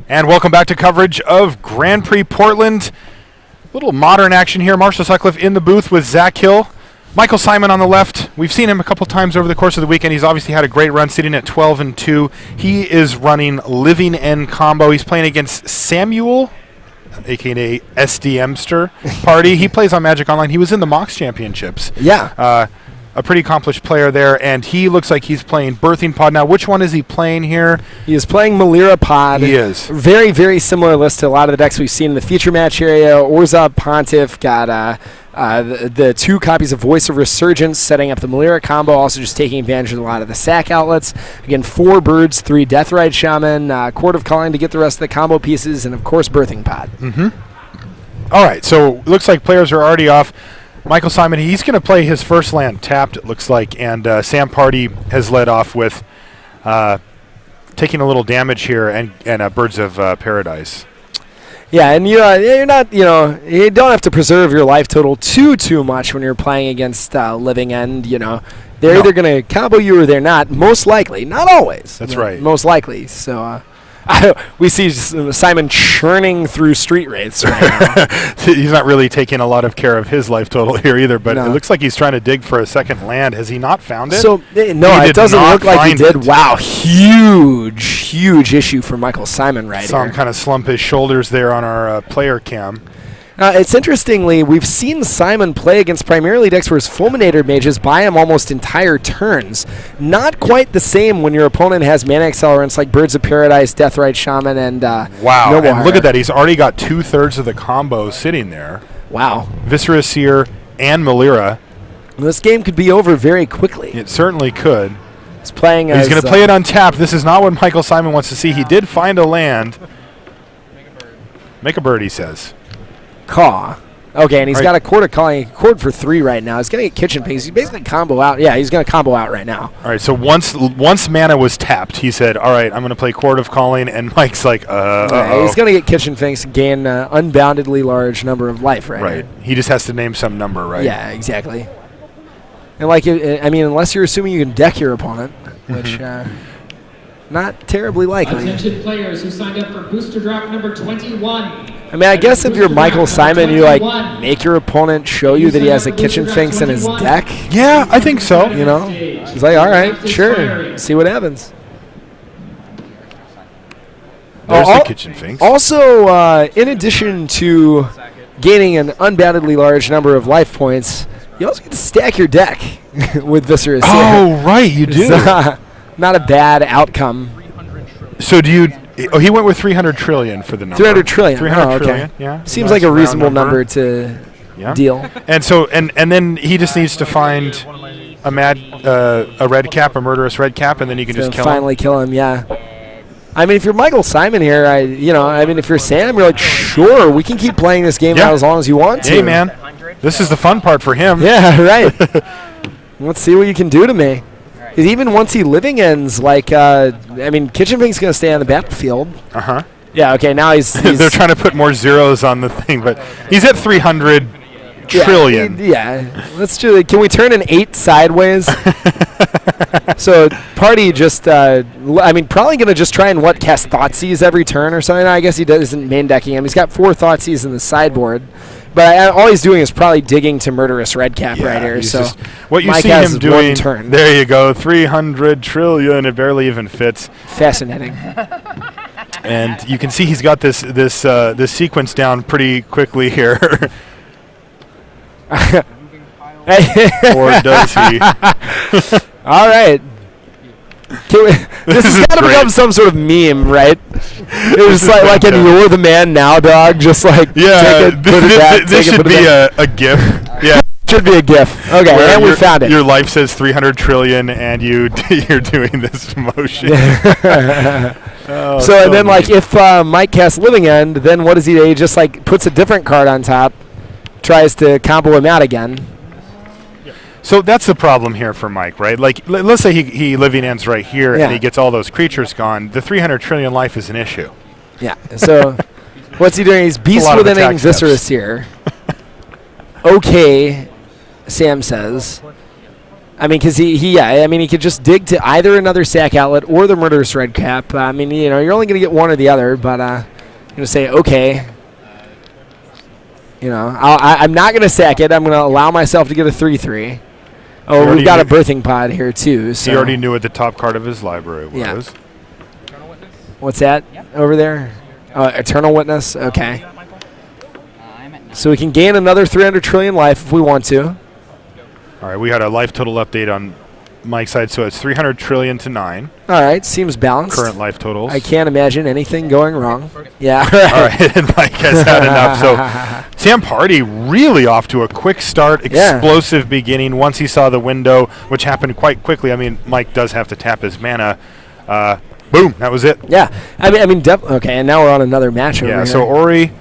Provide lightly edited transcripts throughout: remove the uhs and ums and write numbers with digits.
And welcome back to coverage of Grand Prix Portland. A little modern action here. Marshall Sutcliffe in the booth with Zach Hill. Michael Simon on the left. We've seen him a couple times over the course of the weekend. He's obviously had a great run, sitting at 12-2. He is running Living End combo. He's playing against Samuel, a.k.a. SDMster Pardee. He plays on Magic Online. He was in the Mox Championships. Yeah. A pretty accomplished player there, and he looks like he's playing Birthing Pod. Now, which one is he playing here? He is playing Malira Pod. He is. Very, very similar list to a lot of the decks we've seen in the feature match area. Orza, Pontiff, got the 2 copies of Voice of Resurgence, setting up the Malira combo, also just taking advantage of a lot of the sack outlets. Again, 4 birds, 3 Deathrite Shaman, Court of Calling to get the rest of the combo pieces, and of course, Birthing Pod. All right, so looks like players are already off. Michael Simon, he's going to play his first land tapped, it looks like, and Sam Pardee has led off with taking a little damage here and Birds of Paradise. Yeah, and you're not, you don't have to preserve your life total too much when you're playing against Living End. They're either going to combo you or they're not. Most likely, not always. That's right. Most likely. So we see Simon churning through street wraiths right now. He's not really taking a lot of care of his life total here either, but it looks like he's trying to dig for a second land. Has he not found it? So no, it doesn't look like he did. Wow, huge issue for Michael Simon right Saw here. him kind of slump his shoulders there on our player cam. It's interestingly, we've seen Simon play against primarily decks where his Fulminator mages buy him almost entire turns. Not quite the same when your opponent has mana accelerants like Birds of Paradise, Deathrite Shaman, and wow, and look at that. He's already got 2/3 of the combo sitting there. Wow. Viscera Seer and Malira. This game could be over very quickly. It certainly could. He's playing He's going to play it on tap. This is not what Michael Simon wants to see. He did find a land. Make a bird, he says. Caw. Okay, and he's got a Court of Calling, Court for 3 right now. He's going to get Kitchen Pigs. He's basically combo out. Yeah, he's going to combo out right now. All right, so once mana was tapped, he said, all right, I'm going to play Court of Calling, and Mike's like, he's going to get Kitchen Finks, gain unboundedly large number of life right Right. here. He just has to name some number, right? Yeah, exactly. And unless you're assuming you can deck your opponent, which not terribly likely. Attention players who signed up for booster drop number 21. I guess if you're Michael Simon, you make your opponent show you that he has a Kitchen Finks in his deck. Yeah, I think so. He's like, all right, sure, see what happens. There's the Kitchen Finks. Also, in addition to gaining an unboundedly large number of life points, you also get to stack your deck with Viscera Seer. Oh, right, you do. Not a bad outcome. So do you? Oh, he went with 300 trillion for the number. 300 trillion. 300 trillion. Yeah. Seems like a reasonable number to deal. And so, and then he just needs to find a red cap, a murderous red cap, and then you can just kill him. Finally kill him. Yeah. I mean, if you're Michael Simon here, if you're Sam, you're like, sure, we can keep playing this game out as long as you want to. Hey, man, this is the fun part for him. Yeah, right. Let's see what you can do to me. Even once he Living Ends, Kitchen Pink's going to stay on the battlefield. Uh-huh. Yeah, okay, now he's They're trying to put more zeros on the thing, but he's at 300 trillion. Yeah, let's do it. Can we turn an 8 sideways? So Pardee just, probably going to just try and cast Thoughtseize every turn or something. I guess he isn't main decking him. He's got 4 Thoughtseize in the sideboard. But all he's doing is probably digging to Murderous Red Cap right here. So what you Mike see has him doing, turn. There you go, 300 trillion. It barely even fits. Fascinating. And you can see he's got this sequence down pretty quickly here. Or does he? All right. This has got to become some sort of meme, right? It was like an "You're the Man Now" dog, just like take it, put it back. This should be a GIF. Yeah, should be a GIF. Okay, and we found it. Your life says 300 trillion, and you're doing this motion. And then if Mike casts Living End, then what does he do? He just puts a different card on top, tries to combo him out again. So that's the problem here for Mike, right? Let's say he Living Ends right here, and he gets all those creatures gone. The 300 trillion life is an issue. Yeah. So what's he doing? He's Beast Within Viscera Seer. Okay, Sam says. I mean, because he could just dig to either another sack outlet or the Murderous Redcap. I mean, you're only going to get one or the other, but I'm going to say, okay. I'm not going to sack it. I'm going to allow myself to get a 3-3. Oh, we've got a birthing pod here, too. So. He already knew what the top card of his library was. Yeah. What's that over there? Eternal Witness? Okay. So we can gain another 300 trillion life if we want to. All right, we had a life total update on Mike's side, so it's 300 trillion to 9. All right, seems balanced. Current life totals. I can't imagine anything going wrong. Yeah. All right, and Mike has had enough. So Sam Pardee really off to a quick start, explosive beginning once he saw the window, which happened quite quickly. I mean, Mike does have to tap his mana. Boom, that was it. Yeah, okay, and now we're on another match over here. So Ori,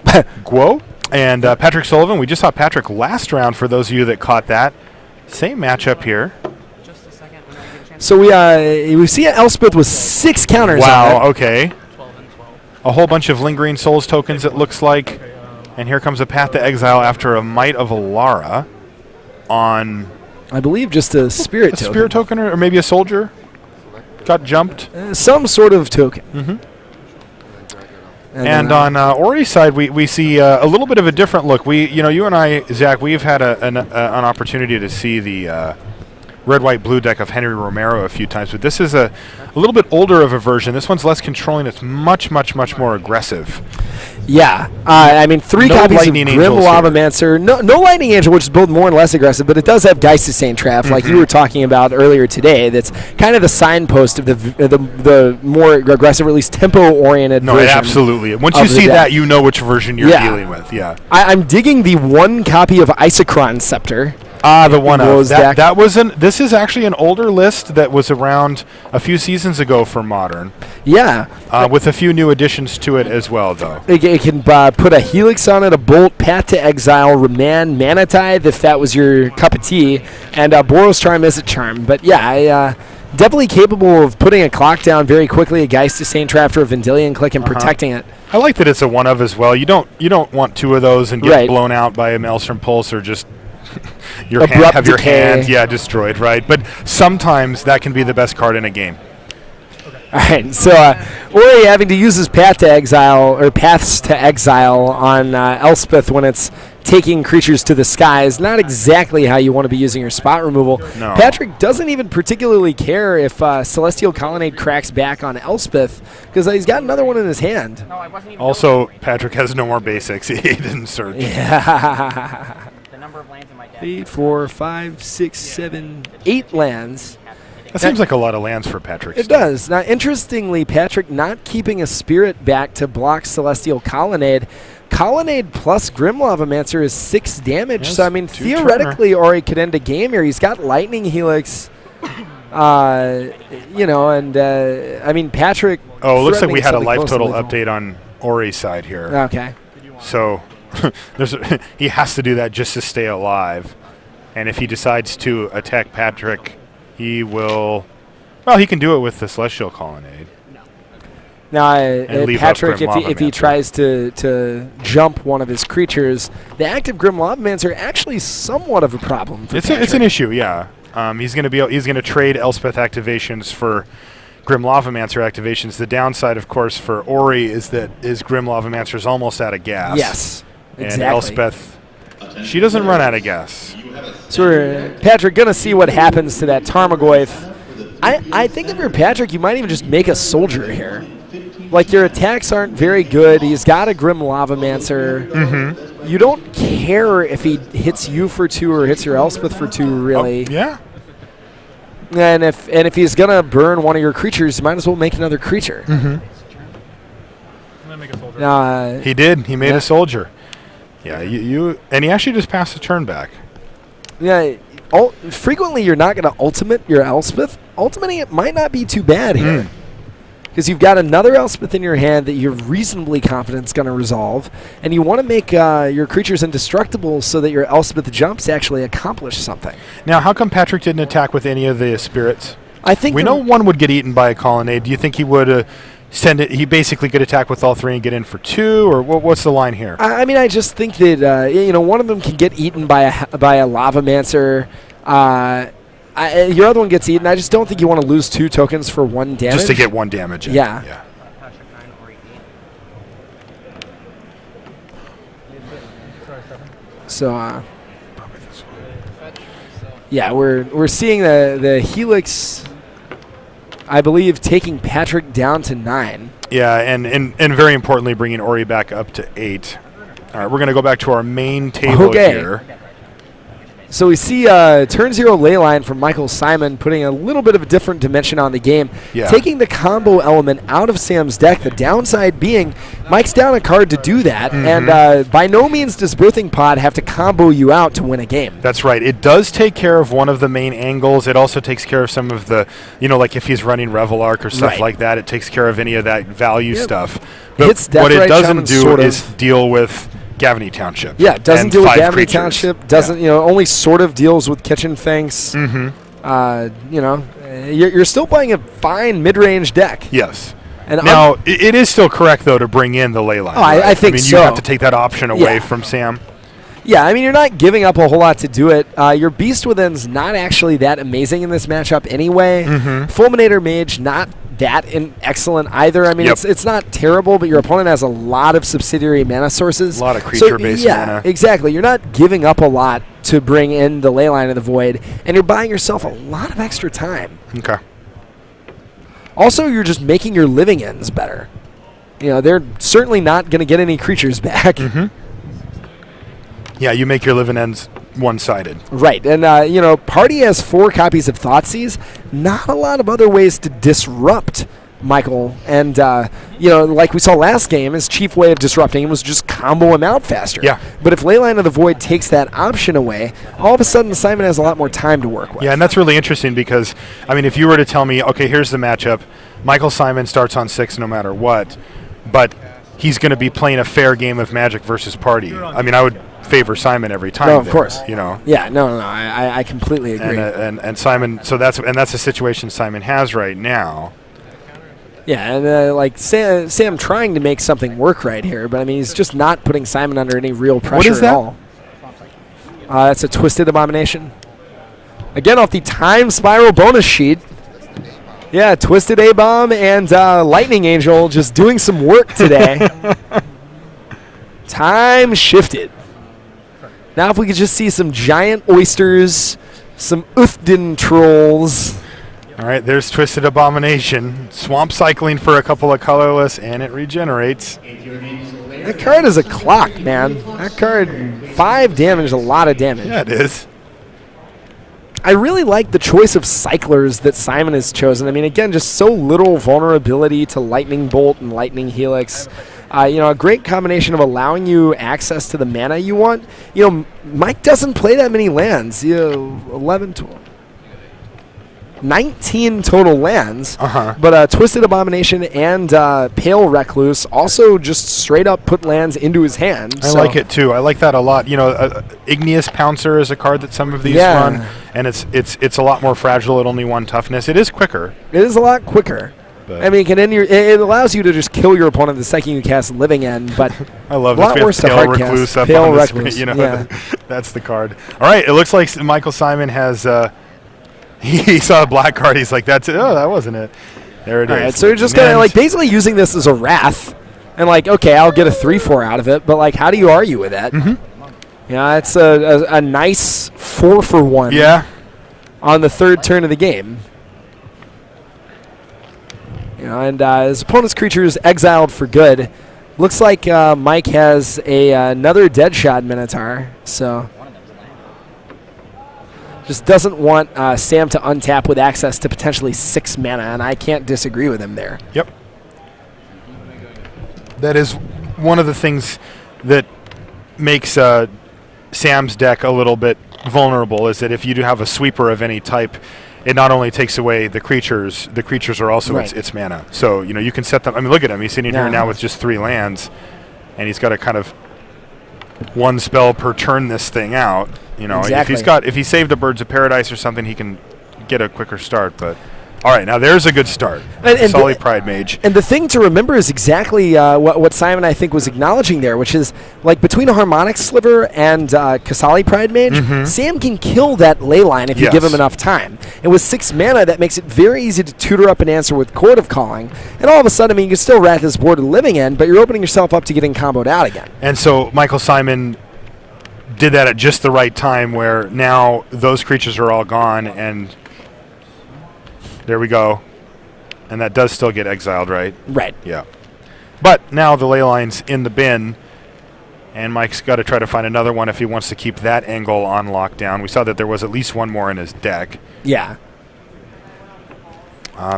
Guo, and Patrick Sullivan. We just saw Patrick last round, for those of you that caught that. Same matchup here. So we see Elspeth with 6 counters on it. Wow, okay. A whole bunch of Lingering Souls tokens, it looks like. And here comes a Path to Exile after a Might of Alara on... I believe just a Spirit token. A Spirit token or maybe a Soldier? Got jumped. Some sort of token. Mm-hmm. And on Ori's side, we see a little bit of a different look. You and I, Zach, we've had an opportunity to see the red, white, blue deck of Henry Romero a few times, but this is a little bit older of a version. This one's less controlling. It's much, much, much more aggressive. Yeah. I mean, 3 copies of Grim Lavamancer. No Lightning Angel, which is both more and less aggressive, but it does have Geist Sustain Trap, like you were talking about earlier today. That's kind of the signpost of the more aggressive, or at least tempo-oriented version. No, absolutely. Once you see that, you know which version you're dealing with. Yeah. I'm digging the 1 copy of Isochron Scepter. The one of that was this is actually an older list that was around a few seasons ago for Modern. Yeah. With a few new additions to it as well, though. It can put a Helix on it, a Bolt, Path to Exile, Remand, Mana Tithe, if that was your cup of tea, and Boros Charm is a charm. But yeah, definitely capable of putting a clock down very quickly, a Geist Sustain Trap or a Vendilion Click, and protecting it. I like that it's a one of as well. You don't want 2 of those and get blown out by a Maelstrom Pulse or just your hand destroyed, right? But sometimes that can be the best card in a game. All right, so Ori having to use his Paths to Exile on Elspeth when it's taking creatures to the skies, not exactly how you want to be using your spot removal. No. Patrick doesn't even particularly care if Celestial Colonnade cracks back on Elspeth, because he's got another one in his hand. Also, Patrick has no more basics. He didn't search. Yeah. Number of lands in my deck. 3, 4, 5, 6, 7, 8 lands. That seems like a lot of lands for Patrick. It does. Now, interestingly, Patrick not keeping a Spirit back to block Celestial Colonnade. Colonnade plus Grim Lavamancer is 6 damage. Yes, so, I mean, theoretically, Ori could end a game here. He's got Lightning Helix. I mean, Patrick. Oh, it looks like we had a life total update on Ori's side here. Okay. So he has to do that just to stay alive. And if he decides to attack Patrick, he will... Well, he can do it with the Celestial Colonnade. Now, Patrick, if he tries to jump one of his creatures, the active Grim Lavamancer actually somewhat of a problem for Patrick. It's an issue, yeah. He's going to trade Elspeth activations for Grim Lavamancer activations. The downside, of course, for Ori is that his Grim Lavamancer is almost out of gas. Yes, exactly. And Elspeth, she doesn't run out of gas. So we're, Patrick, going to see what happens to that Tarmogoyf. I think if you're Patrick, you might even just make a soldier here. Like, your attacks aren't very good. He's got a Grim Lavamancer. Mm-hmm. You don't care if he hits you for 2 or hits your Elspeth for 2, really. Oh, yeah. And if he's going to burn one of your creatures, you might as well make another creature. Mm-hmm. Make a soldier. He did. He made a soldier. Yeah, and he actually just passed the turn back. Yeah, frequently you're not going to ultimate your Elspeth. Ultimating it might not be too bad here. Because you've got another Elspeth in your hand that you're reasonably confident is going to resolve, and you want to make your creatures indestructible so that your Elspeth jumps actually accomplish something. Now, how come Patrick didn't attack with any of the spirits? I think we know one would get eaten by a colonnade. Do you think he would send it? He basically could attack with all 3 and get in for 2, or what's the line here? I mean, I just think that one of them can get eaten by a Lavamancer. Your other one gets eaten. I just don't think you want to lose 2 tokens for 1 damage. Just to get 1 damage in. Yeah. So, yeah, we're seeing the Helix, I believe, taking Patrick down to 9. Yeah, and very importantly, bringing Ori back up to 8. All right, we're going to go back to our main table here. So we see turn 0 Leyline from Michael Simon, putting a little bit of a different dimension on the game, taking the combo element out of Sam's deck. The downside being Mike's down a card to do that, and by no means does Birthing Pod have to combo you out to win a game. That's right. It does take care of one of the main angles. It also takes care of some of the, like if he's running Revel Arc or stuff like that, it takes care of any of that value stuff. But what it doesn't do is deal with Gavany Township. Yeah, doesn't deal with Gavany Township. Doesn't only sort of deals with Kitchen Finks. You're still playing a fine mid-range deck. Yes. And now it is still correct though to bring in the Leyline. Oh, I think so. You have to take that option away from Sam. Yeah, I mean you're not giving up a whole lot to do it. Your Beast Within's not actually that amazing in this matchup anyway. Fulminator Mage not that excellent either. I mean, it's not terrible, but your opponent has a lot of subsidiary mana sources. A lot of creature-based mana. Exactly. You're not giving up a lot to bring in the Leyline of the Void, and you're buying yourself a lot of extra time. Okay. Also, you're just making your living ends better. They're certainly not going to get any creatures back. Yeah, you make your living ends one-sided. Right, and Pardee has 4 copies of Thoughtseize. Not a lot of other ways to disrupt Michael, and like we saw last game, his chief way of disrupting him was just combo him out faster. Yeah. But if Leyline of the Void takes that option away, all of a sudden Simon has a lot more time to work with. Yeah, and that's really interesting because, I mean, if you were to tell me, okay, here's the matchup, Michael Simon starts on 6 no matter what, but he's going to be playing a fair game of Magic versus Pardee. I mean, I would favor Simon every time. No, of course. Yeah, no. I completely agree. And Simon, so that's the situation Simon has right now. Yeah, and Sam trying to make something work right here, but I mean he's just not putting Simon under any real pressure at all. That's a Twisted Abomination. Again, off the Time Spiral bonus sheet. Yeah, Twisted A-Bomb and Lightning Angel just doing some work today. Time shifted. Now if we could just see some giant oysters, some Uthden trolls. All right, there's Twisted Abomination. Swamp cycling for a couple of colorless, and it regenerates. That card is a clock, man. That card, 5 damage is a lot of damage. Yeah, it is. I really like the choice of cyclers that Simon has chosen. I mean, again, just so little vulnerability to Lightning Bolt and Lightning Helix. A great combination of allowing you access to the mana you want. Mike doesn't play that many lands. 11, 12. 19 total lands, but Twisted Abomination and Pale Recluse also just straight up put lands into his hand. I like it too. I like that a lot. Igneous Pouncer is a card that some of these run, and it's a lot more fragile at only 1 toughness. It is quicker. It is a lot quicker. But I mean, it allows you to just kill your opponent the second you cast Living End, but I love a lot worse to hard Recluse cast. Up Pale on the Recluse, screen, that's the card. All right, it looks like Michael Simon has. He saw a black card. He's like, "That's it. Oh, that wasn't it." There it is. All right, so you're just kind of basically using this as a wrath, and okay, I'll get a 3/4 out of it. But how do you argue with that? Yeah, it's a nice 4-for-1. Yeah. On the 3rd turn of the game. And his opponent's creature is exiled for good. Looks like Mike has another Deadshot Minotaur, so. Just doesn't want Sam to untap with access to potentially 6 mana, and I can't disagree with him there. Yep. That is one of the things that makes Sam's deck a little bit vulnerable, is that if you do have a sweeper of any type, it not only takes away the creatures are also its mana. So, you can set them. I mean, look at him. He's sitting here now with just 3 lands, and he's got to kind of 1 spell per turn this thing out. Exactly. If he saved a Birds of Paradise or something, he can get a quicker start. But All right, now there's a good start. And Sully Pride Mage. And the thing to remember is exactly what Simon, I think, was acknowledging there, which is, like, between a Harmonic Sliver and Kasali Pride Mage, Sam can kill that ley line if you give him enough time. And with 6 mana, that makes it very easy to tutor up an answer with Chord of Calling. And all of a sudden, I mean, you can still wrath this board to living end, but you're opening yourself up to getting comboed out again. And so Michael Simon did that at just the right time, where now those creatures are all gone, and there we go. And that does still get exiled, right? Right. Yeah. But now the ley line's in the bin, and Mike's got to try to find another one if he wants to keep that angle on lockdown. We saw that there was at least one more in his deck. Yeah.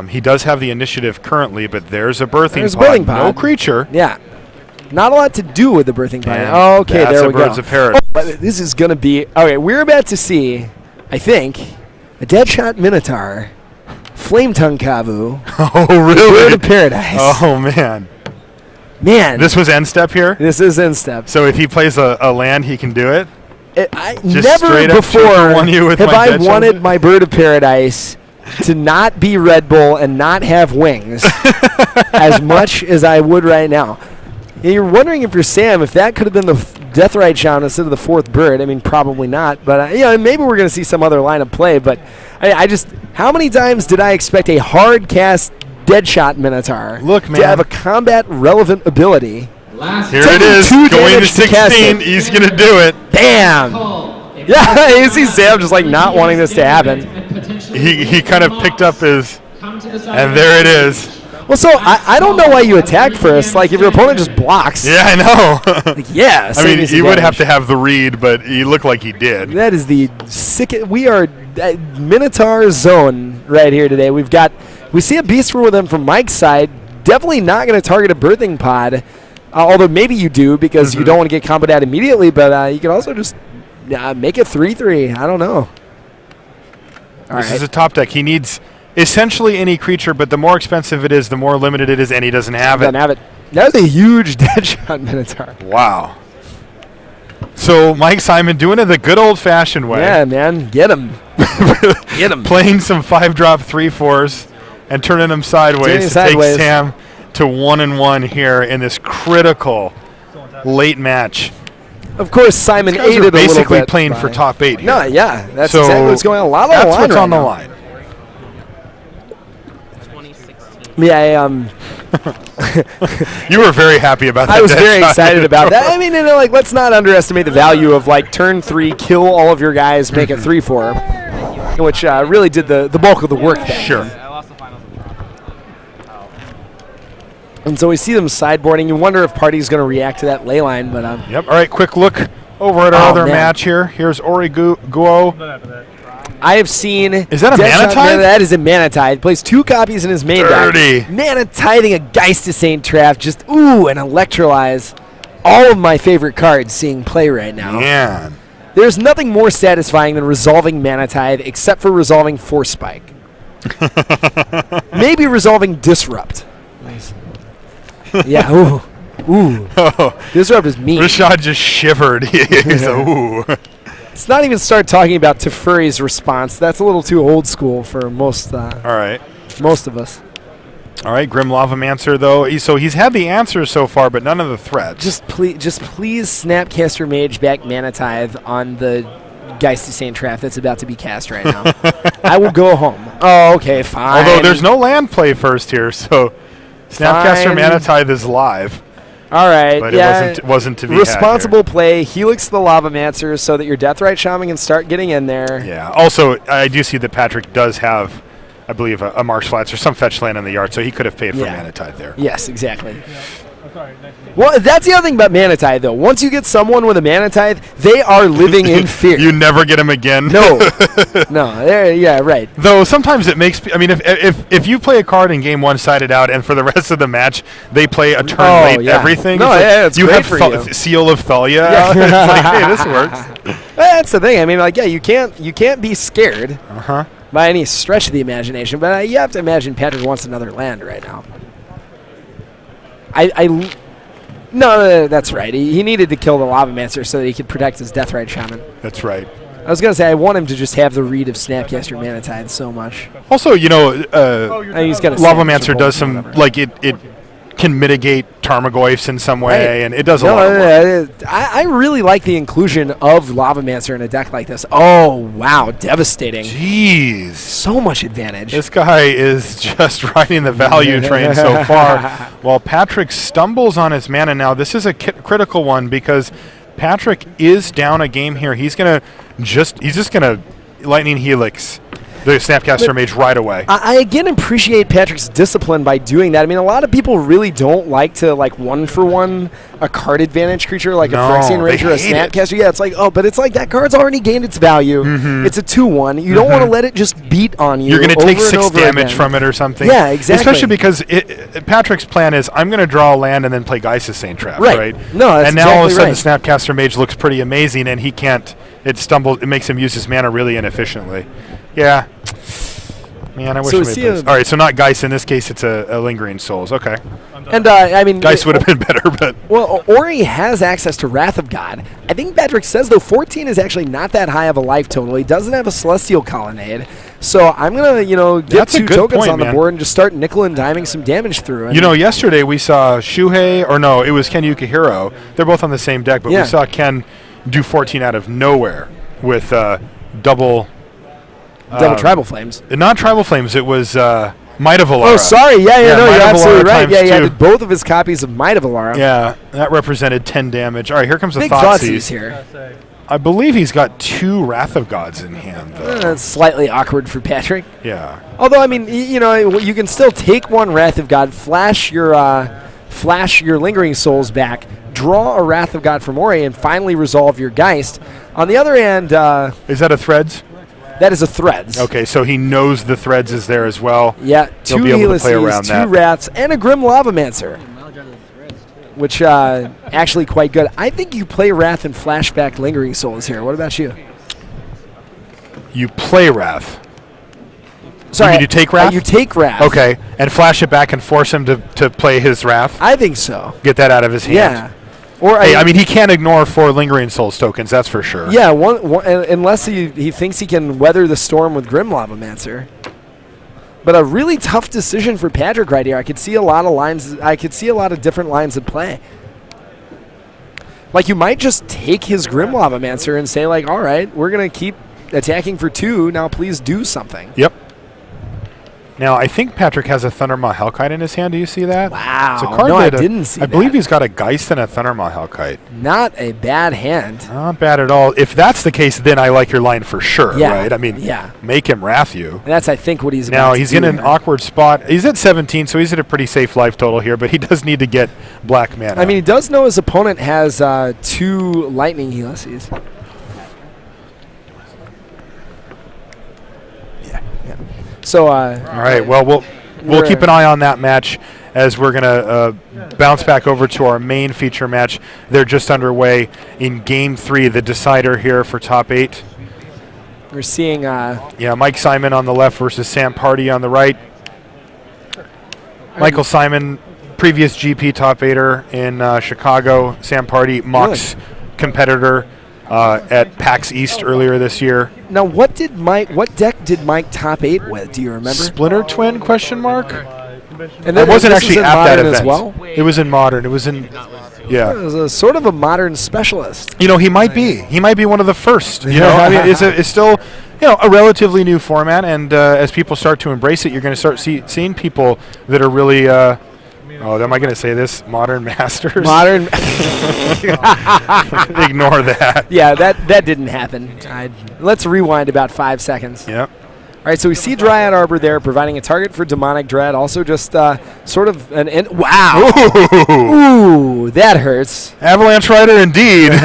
He does have the initiative currently, but there's a birthing pod. No creature. Yeah. Not a lot to do with the birthing pod. And okay, there we go. Birds of Paradise. Oh, this is going to be... Okay, we're about to see, I think, a Deadshot Minotaur, Flame Tongue Kavu. Oh, really? Bird of Paradise. Oh, man. Man. This was end step here? This is end step. So if he plays a land, he can do it? Never before have I wanted my Bird of Paradise to not be Red Bull and not have wings as much as I would right now. And you're wondering if you're Sam, if that could have been the Deathrite Shaman instead of the 4th bird. I mean, probably not. But, maybe we're going to see some other line of play. But I just, how many times did I expect a hard cast Deadshot Minotaur to have a combat relevant ability? Here it is, going to 16. He's going to do it. Damn. Yeah, you see Sam just like not wanting this to happen. He kind of picked up his, and there it is. Well, so I don't know why you attack first. Like, if your opponent just blocks. Yeah, I know. Like, yeah. I mean, he would have to have the read, but he looked like he did. That is the sick. We are Minotaur zone right here today. We see a beast roll with them from Mike's side. Definitely not going to target a birthing pod. Although maybe you do because you don't want to get comboed out immediately. But you can also just make it 3/3. I don't know. This is a top deck. He needs essentially any creature, but the more expensive it is, the more limited it is, and he doesn't have it. That was a huge Deadshot Minotaur. Wow. So Mike Simon doing it the good old-fashioned way. Yeah, man. Get him. Get him. Playing some 5-drop 3/4s and turning them sideways to take Sam to 1-1 here in this critical late match. Of course, Simon aided a little bit. Basically playing for top 8 here. No, yeah. That's exactly what's going on. A lot on the line. That's what's on the line. Yeah, you were very happy about that. I was very excited about that. I mean, let's not underestimate the value of turn 3, kill all of your guys, make it 3/4, which really did the bulk of the work there. Sure. And so we see them sideboarding. You wonder if Pardee's going to react to that ley line, but yep. All right, quick look over at our other match here. Here's Ori Guo. I have seen. Is that a Mana Tithe? That is a Mana Tithe. Plays 2 copies in his main deck. Mana Tithing a Geist of Saint Traff. Just and electrolyze. All of my favorite cards seeing play right now. Man. There's nothing more satisfying than resolving Mana Tithe except for resolving Force Spike. Maybe resolving Disrupt. Yeah. Ooh. Disrupt is mean. Rashad just shivered. He's ooh. Let's not even start talking about Teferi's response. That's a little too old school for most. All right. Most of us. All right, Grim Lavamancer though. So he's had the answers so far, but none of the threats. Just please, Snapcaster Mage back Mana Tithe on the Geist of Saint Traff that's about to be cast right now. I will go home. Oh, okay, fine. Although there's no land play first here, so Snapcaster Mana Tithe is live. All right, but it wasn't to be responsible play. Helix the Lavamancer so that your Deathrite Shaman can start getting in there. Yeah. Also, I do see that Patrick does have, I believe, a Marsh Flats or some fetch land in the yard, so he could have paid for Mana Tithe there. Yes, exactly. Well, that's the other thing about Mana Tithe, though. Once you get someone with a Mana Tithe, they are living in fear. You never get them again. No. Yeah, right. Though sometimes it makes, I mean, if you play a card in game 1 sided out and for the rest of the match they play a turn late everything, no, it's you great have for you. Seal of Thalia. Yeah. It's like, hey, this works. That's the thing. I mean, you can't be scared by any stretch of the imagination, but you have to imagine Patrick wants another land right now. No, that's right. He needed to kill the Lavamancer so that he could protect his Deathrite Shaman. That's right. I was going to say, I want him to just have the read of Snapcaster Manatide so much. Also, He's got Lavamancer does some, like, it can mitigate Tarmogoyfs in some way, and it does a lot of work. I really like the inclusion of Lavamancer in a deck like this. Oh, wow, devastating. Jeez. So much advantage. This guy is just riding the value train so far. While Patrick stumbles on his mana now, this is a critical one because Patrick is down a game here. He's just gonna Lightning Helix the Snapcaster Mage right away. I again appreciate Patrick's discipline by doing that. I mean, a lot of people really don't like to one-for-one a card advantage creature like a Phyrexian Ranger or a Snapcaster. Yeah, it's like, but it's like that card's already gained its value. It's a 2/1. You don't want to let it just beat on you. You're going to take 6 damage from it or something. Yeah, exactly. Especially because Patrick's plan is, I'm going to draw a land and then play Geist Saint Trap, right? No, that's and now all of a sudden right. the Snapcaster Mage looks pretty amazing, and he can't. It makes him use his mana really inefficiently. Yeah. Man, I wish we had this. All right, so not Geist. In this case, it's a Lingering Souls. Okay. And, I mean... Geist would have been better, but... Well, Ori has access to Wrath of God. I think Patrick says, though, 14 is actually not that high of a life total. He doesn't have a Celestial Colonnade. So I'm going to, get 2 tokens on the board and just start nickel and diming some damage through. And yesterday we saw Shuhei, or no, it was Ken Yukihiro. They're both on the same deck, but we saw Ken do 14 out of nowhere with double Tribal Flames. Not Tribal Flames. It was Might of Alara. Oh, sorry. Yeah, no, you're absolutely right. Yeah, he did both of his copies of Might of Alara. Yeah, that represented 10 damage. All right, here comes the Big Thoughtseize here. I believe he's got 2 Wrath of Gods in hand, though. That's slightly awkward for Patrick. Yeah. Although, I mean, you can still take 1 Wrath of God, flash your Lingering Souls back, draw a Wrath of God from Ori, and finally resolve your Geist. On the other hand... is that a Threads? That is a Threads. Okay, so he knows the Threads is there as well. Yeah, 2 Helices, 2 Wraths, and a Grim Lavamancer, which actually quite good. I think you play Wrath and flashback Lingering Souls here. What about you? You play Wrath. Sorry, you take Wrath? You take Wrath. Okay, and flash it back and force him to play his Wrath? I think so. Get that out of his hand. Yeah. Or I mean, he can't ignore 4 Lingering Souls tokens, that's for sure. Yeah, unless he thinks he can weather the storm with Grim Lavamancer. But a really tough decision for Patrick right here. I could see a lot of lines. I could see a lot of different lines of play. Like, you might just take his Grim Lavamancer and say, like, all right, we're going to keep attacking for 2. Now please do something. Yep. Now, I think Patrick has a Thundermaw Hellkite in his hand. Do you see that? Wow. It's a card I didn't see that. I believe he's got a Geist and a Thundermaw Hellkite. Not a bad hand. Not bad at all. If that's the case, then I like your line for sure, right? I mean, make him Wrath you. And that's, I think, what he's now he's in an awkward spot. He's at 17, so he's at a pretty safe life total here, but he does need to get black mana. I mean, he does know his opponent has 2 Lightning Helices. So, all right. Well, we'll keep an eye on that match as we're going to bounce back over to our main feature match. They're just underway in Game 3, the decider here for top 8. We're seeing... Mike Simon on the left versus Sam Pardee on the right. Michael Simon, previous GP top 8er in Chicago. Sam Pardee, Mox competitor at PAX East earlier this year. Now, what deck did Mike top 8 with? Do you remember? Splinter Twin ? And it wasn't actually at that event. As well? It was in Modern. It was in, It was a sort of a Modern specialist. He might be. He might be one of the first. I mean, it's still, a relatively new format, and as people start to embrace it, you're going to start seeing people that are really. Am I going to say this? Modern Masters? Modern. Ignore that. Yeah, that didn't happen. Let's rewind about 5 seconds. Yep. All right, so we see Dryad Arbor there, providing a target for Demonic Dread. Also just sort of an... wow. Ooh, that hurts. Avalanche Rider indeed. All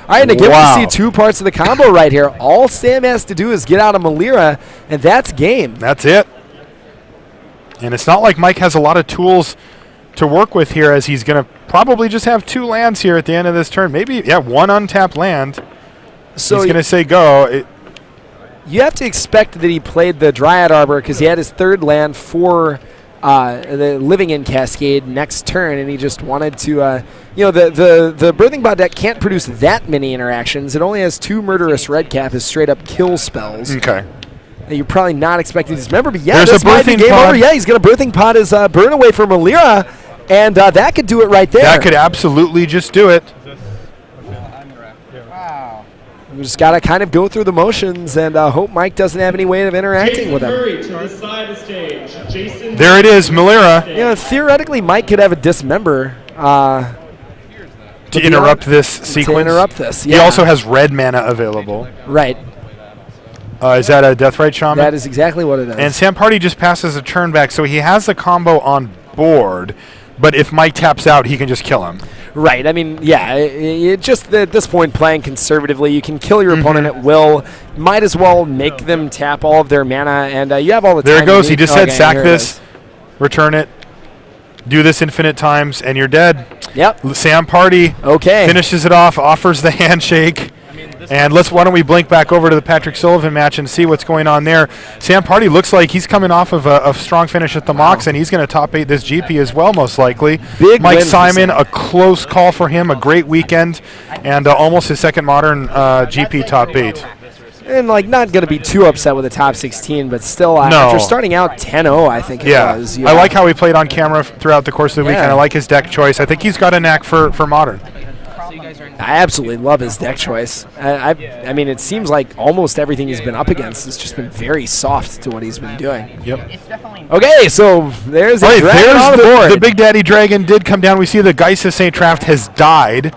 right, and again, we see 2 parts of the combo right here. All Sam has to do is get out of Malira, and that's game. That's it. And it's not like Mike has a lot of tools to work with here, as he's going to probably just have 2 lands here at the end of this turn. Maybe, 1 untapped land. So he's going to say go. You have to expect that he played the Dryad Arbor because he had his 3rd land for living in Cascade next turn, and he just wanted to, the Birthing Pod deck can't produce that many interactions. It only has 2 Murderous Redcap as straight-up kill spells. Okay. You're probably not expecting to dismember, but yeah, There's this a might be Birthing game Pod. over. Yeah, he's going to Birthing Pod his burn away from Malira, and that could do it right there. That could absolutely just do it. We just got to kind of go through the motions and hope Mike doesn't have any way of interacting with him. Murray to the side of the stage. Jason There it is, Malira Theoretically, Mike could have a dismember to interrupt this sequence. To interrupt this, He yeah. also has red mana available. Right. Is that a Deathrite Shaman? That is exactly what it is. And Sam Pardee just passes a turn back, so he has the combo on board, but if Mike taps out, he can just kill him. Right. I mean, yeah, it just at this point, playing conservatively, you can kill your opponent at will. Might as well make them tap all of their mana, and you have all the time. There it goes. you He need. just said, Okay, sack here it this, is. return it, do this infinite times, and you're dead. Yep. Sam Pardee Okay. finishes it off, offers the handshake. And why don't we blink back over to the Patrick Sullivan match and see what's going on there. Sam Pardee looks like he's coming off of a strong finish at the Mox, and he's going to top 8 this GP as well, most likely. Big Mike win for Simon, Sam. a close call for him, a great weekend, and almost his second modern GP top 8. And, not going to be too upset with the top 16, but still, No. after starting out 10-0, I think it was. I like how he played on camera throughout the course of the weekend. I like his deck choice. I think he's got a knack for modern. I absolutely love his deck choice. I mean, it seems like almost everything he's been up against has just been very soft to what he's been doing. Yep. Okay, so there's a Right, dragon on the board. the Big Daddy Dragon did come down. We see the Geist of St. Traft has died.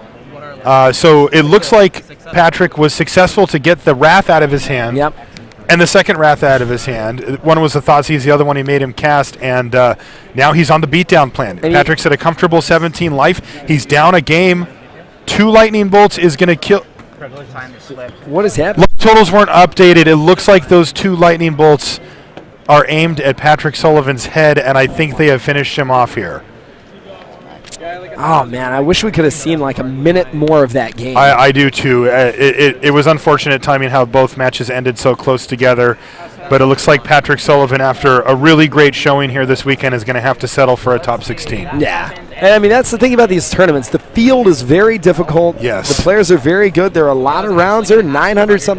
So it looks like Patrick was successful to get the Wrath out of his hand. Yep. And the second Wrath out of his hand. One was the Thoughtseize, the other one he made him cast, and now he's on the beatdown plan. And Patrick's at a comfortable 17 life. He's down a game. 2 lightning bolts is going to kill. What is happening? Look, totals weren't updated. It looks like those 2 lightning bolts are aimed at Patrick Sullivan's head, and I think they have finished him off here. Oh, man, I wish we could have seen a minute more of that game. I do too. It was unfortunate timing how both matches ended so close together, but it looks like Patrick Sullivan, after a really great showing here this weekend, is going to have to settle for a top 16. Yeah. And I mean, that's the thing about these tournaments. The field is very difficult. Yes. The players are very good. There are a lot of rounds. There are 900-something